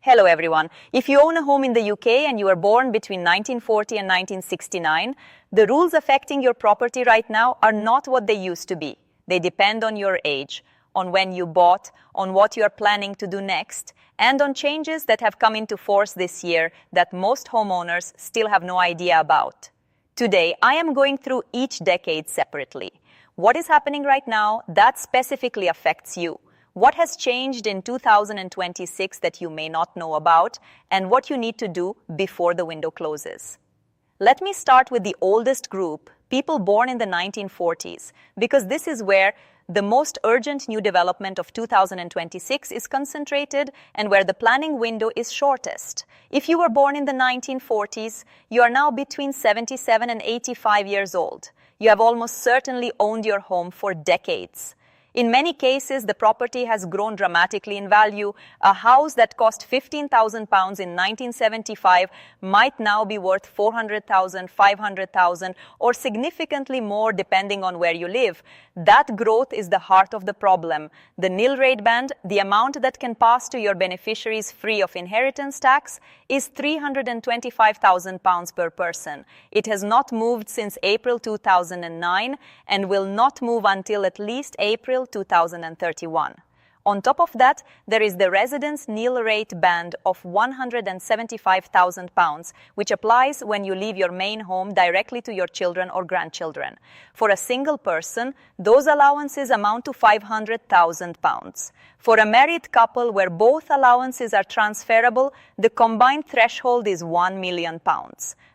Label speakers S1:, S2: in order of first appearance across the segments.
S1: Hello everyone. If you own a home in the UK and you were born between 1940 and 1969, the rules affecting your property right now are not what they used to be. They depend on your age, on when you bought, on what you are planning to do next, and on changes that have come into force this year that most homeowners still have no idea about. Today, I am going through each decade separately. What is happening right now that specifically affects you? What has changed in 2026 that you may not know about, and what you need to do before the window closes? Let me start with the oldest group, people born in the 1940s, because this is where the most urgent new development of 2026 is concentrated and where the planning window is shortest. If you were born in the 1940s, you are now between 77 and 85 years old. You have almost certainly owned your home for decades. In many cases, the property has grown dramatically in value. A house that cost £15,000 in 1975 might now be worth £400,000, £500,000, or significantly more depending on where you live. That growth is the heart of the problem. The nil rate band, the amount that can pass to your beneficiaries free of inheritance tax, is £325,000 per person. It has not moved since April 2009 and will not move until at least April 2031. On top of that, there is the residence nil rate band of £175,000, which applies when you leave your main home directly to your children or grandchildren. For a single person, those allowances amount to £500,000. For a married couple where both allowances are transferable, the combined threshold is £1 million.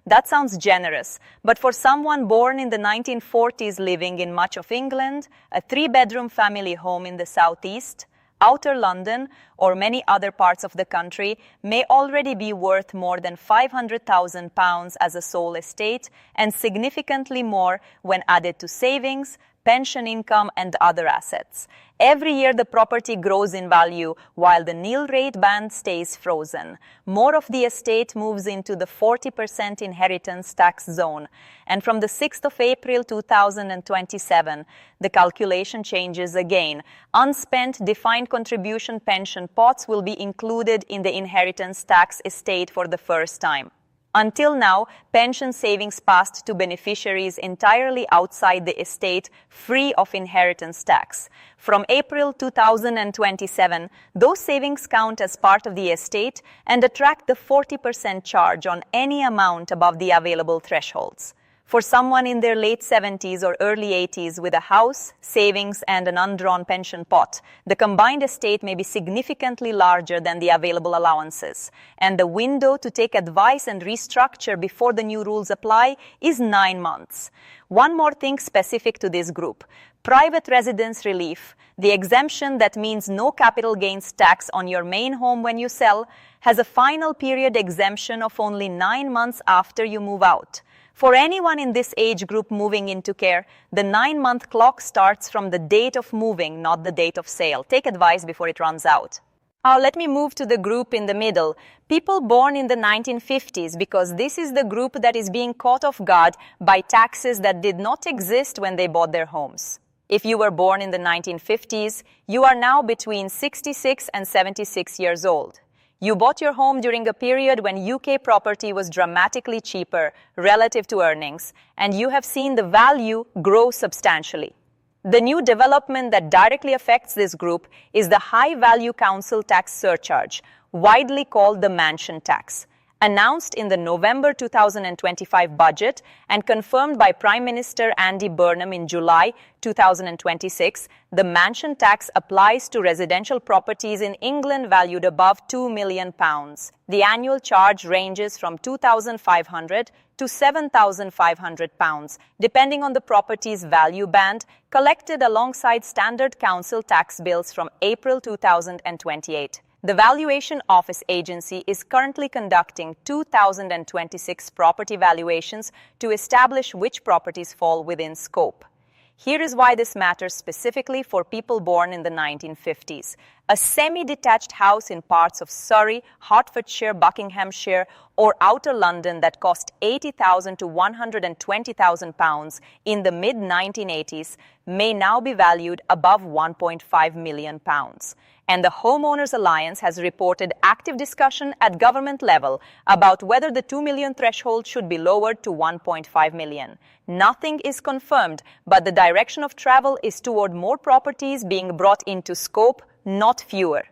S1: That sounds generous, but for someone born in the 1940s living in much of England, a 3-bedroom family home in the southeast, Outer London, or many other parts of the country may already be worth more than £500,000 as a sole estate and significantly more when added to savings, pension income, and other assets. Every year the property grows in value while the nil rate band stays frozen. More of the estate moves into the 40% inheritance tax zone. And from the 6th of April 2027, the calculation changes again. Unspent defined contribution pension pots will be included in the inheritance tax estate for the first time. Until now, pension savings passed to beneficiaries entirely outside the estate, free of inheritance tax. From April 2027, those savings count as part of the estate and attract the 40% charge on any amount above the available thresholds. For someone in their late 70s or early 80s with a house, savings, and an undrawn pension pot, the combined estate may be significantly larger than the available allowances, and the window to take advice and restructure before the new rules apply is 9 months. One more thing specific to this group. Private residence relief, the exemption that means no capital gains tax on your main home when you sell, has a final period exemption of only 9 months after you move out. For anyone in this age group moving into care, the 9-month clock starts from the date of moving, not the date of sale. Take advice before it runs out. Now let me move to the group in the middle, people born in the 1950s, because this is the group that is being caught off guard by taxes that did not exist when they bought their homes. If you were born in the 1950s, you are now between 66 and 76 years old. You bought your home during a period when UK property was dramatically cheaper relative to earnings, and you have seen the value grow substantially. The new development that directly affects this group is the High Value Council Tax Surcharge, widely called the mansion tax. Announced in the November 2025 budget and confirmed by Prime Minister Andy Burnham in July 2026, the mansion tax applies to residential properties in England valued above £2 million. The annual charge ranges from £2,500 to £7,500, depending on the property's value band, collected alongside standard council tax bills from April 2028. The Valuation Office Agency is currently conducting 2026 property valuations to establish which properties fall within scope. Here is why this matters specifically for people born in the 1950s. A semi-detached house in parts of Surrey, Hertfordshire, Buckinghamshire, or Outer London that cost £80,000 to £120,000 in the mid-1980s may now be valued above £1.5 million. and the Homeowners Alliance has reported active discussion at government level about whether the 2 million threshold should be lowered to 1.5 million. Nothing is confirmed, but the direction of travel is toward more properties being brought into scope, not fewer.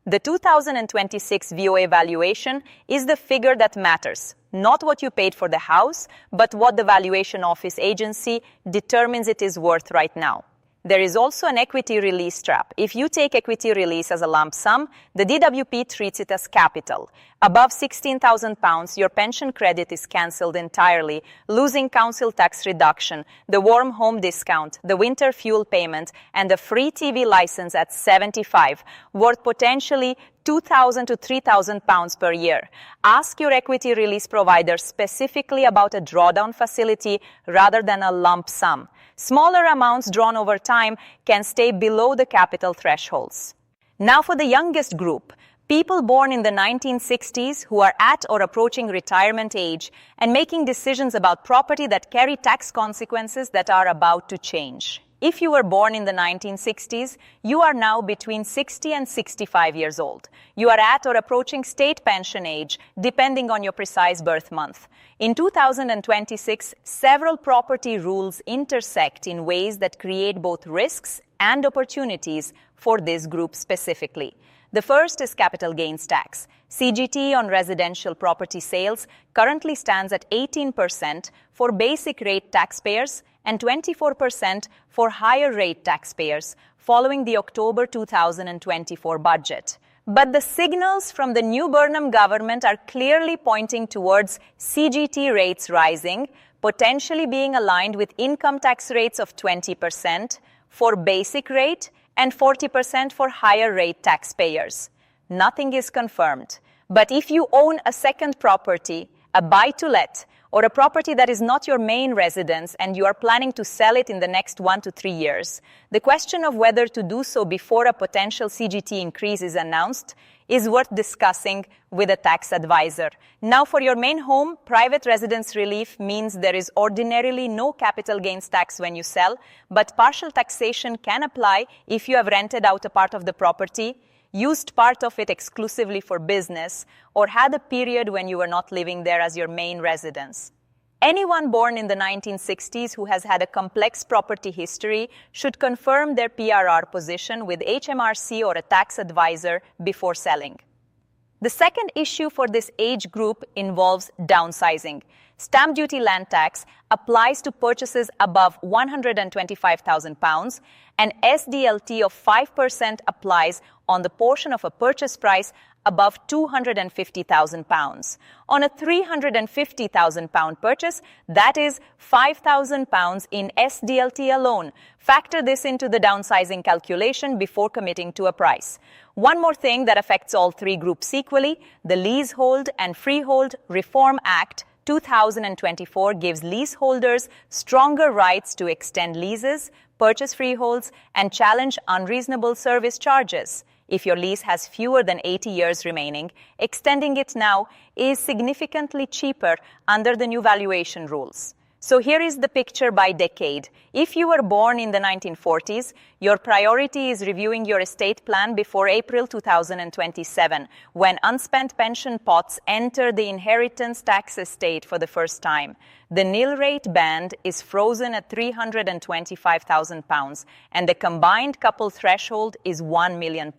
S1: The 2026 VOA valuation is the figure that matters, not what you paid for the house, but what the valuation office agency determines it is worth right now. There is also an equity release trap. If you take equity release as a lump sum, the DWP treats it as capital. Above £16,000, your pension credit is cancelled entirely, losing council tax reduction, the warm home discount, the winter fuel payment, and the free TV license at 75, worth potentially £2,000 to £3,000 per year. Ask your equity release provider specifically about a drawdown facility rather than a lump sum. Smaller amounts drawn over time can stay below the capital thresholds. Now for the youngest group, people born in the 1960s who are at or approaching retirement age and making decisions about property that carry tax consequences that are about to change. If you were born in the 1960s, you are now between 60 and 65 years old. You are at or approaching state pension age, depending on your precise birth month. In 2026, several property rules intersect in ways that create both risks and opportunities for this group specifically. The first is capital gains tax. CGT on residential property sales currently stands at 18% for basic rate taxpayers and 24% for higher rate taxpayers following the October 2024 budget. But the signals from the new Burnham government are clearly pointing towards CGT rates rising, potentially being aligned with income tax rates of 20% for basic rate and 40% for higher rate taxpayers. Nothing is confirmed. But if you own a second property, a buy-to-let, or a property that is not your main residence and you are planning to sell it in the next 1 to 3 years, the question of whether to do so before a potential CGT increase is announced is worth discussing with a tax advisor. Now, for your main home, private residence relief means there is ordinarily no capital gains tax when you sell, but partial taxation can apply if you have rented out a part of the property, used part of it exclusively for business, or had a period when you were not living there as your main residence. Anyone born in the 1960s who has had a complex property history should confirm their PRR position with HMRC or a tax advisor before selling. The second issue for this age group involves downsizing. Stamp duty land tax applies to purchases above £125,000, and SDLT of 5% applies on the portion of a purchase price above £250,000. On a £350,000 purchase, that is £5,000 in SDLT alone. Factor this into the downsizing calculation before committing to a price. One more thing that affects all three groups equally, the Leasehold and Freehold Reform Act 2024 gives leaseholders stronger rights to extend leases, purchase freeholds, and challenge unreasonable service charges. If your lease has fewer than 80 years remaining, extending it now is significantly cheaper under the new valuation rules. So here is the picture by decade. If you were born in the 1940s, your priority is reviewing your estate plan before April 2027, when unspent pension pots enter the inheritance tax estate for the first time. The nil rate band is frozen at £325,000, and the combined couple threshold is £1 million.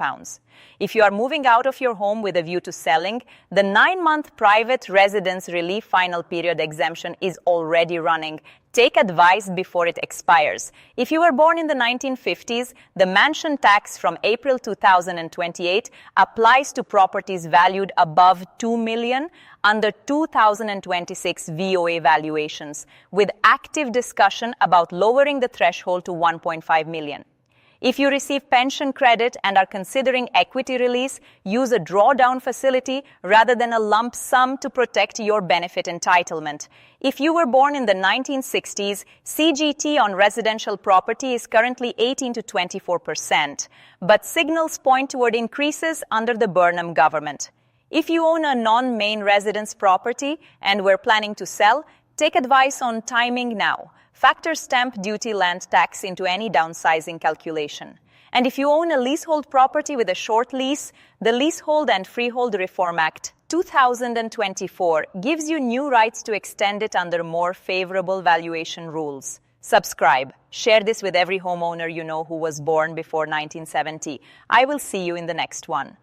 S1: If you are moving out of your home with a view to selling, the 9-month private residence relief final period exemption is already running. Take advice before it expires. If you were born in the 1950s, the mansion tax from April 2028 applies to properties valued above $2 million under 2026 VOA valuations, with active discussion about lowering the threshold to $1.5 million. If you receive pension credit and are considering equity release, use a drawdown facility rather than a lump sum to protect your benefit entitlement. If you were born in the 1960s, CGT on residential property is currently 18 to 24%, but signals point toward increases under the Burnham government. If you own a non-main residence property and were planning to sell, take advice on timing now. Factor stamp duty land tax into any downsizing calculation. And if you own a leasehold property with a short lease, the Leasehold and Freehold Reform Act 2024 gives you new rights to extend it under more favorable valuation rules. Subscribe. Share this with every homeowner you know who was born before 1970. I will see you in the next one.